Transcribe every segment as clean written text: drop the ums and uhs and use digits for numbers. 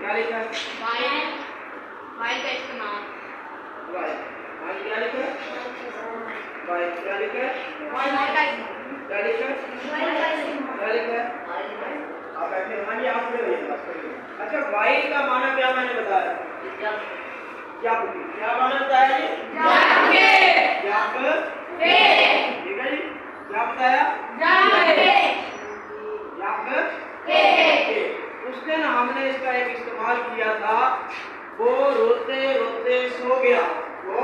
क्या लिखा? वाइल का इस्तेमाल। वाइल क्या लिखा? वाइल क्या लिखा? वाइल का इस्तेमाल। क्या लिखा? क्या लिखा? आप बैठे हाँ जी आप खड़े होइए बस करिए। अच्छा वाइल का माना क्या मैंने बताया? क्या माना बताया जी? ठीक है जी क्या बताया? उस दिन हमने इसका एक इस्तेमाल किया था वो रोते रोते सो गया। वो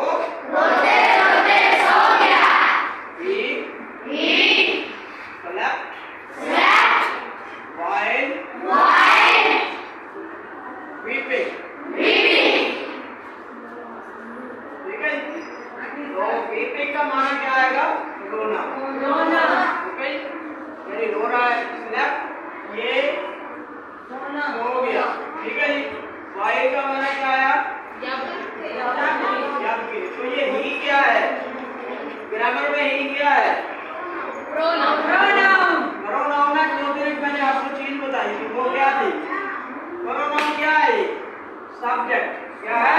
रोते रोते सो गया। He slept while weeping। ठीक है तो weeping का माना क्या आएगा? रोना। ठीक है यानी रो रहा है। slept ये सो गया। ठीक है जी while का माना क्या आया? तो ये ही क्या है? ग्रामर में ही क्या है? प्रोनाउन है। 2 मिनट मैंने आपको चीज बताई थी वो क्या थी? प्रोनाउन क्या है? सब्जेक्ट क्या है?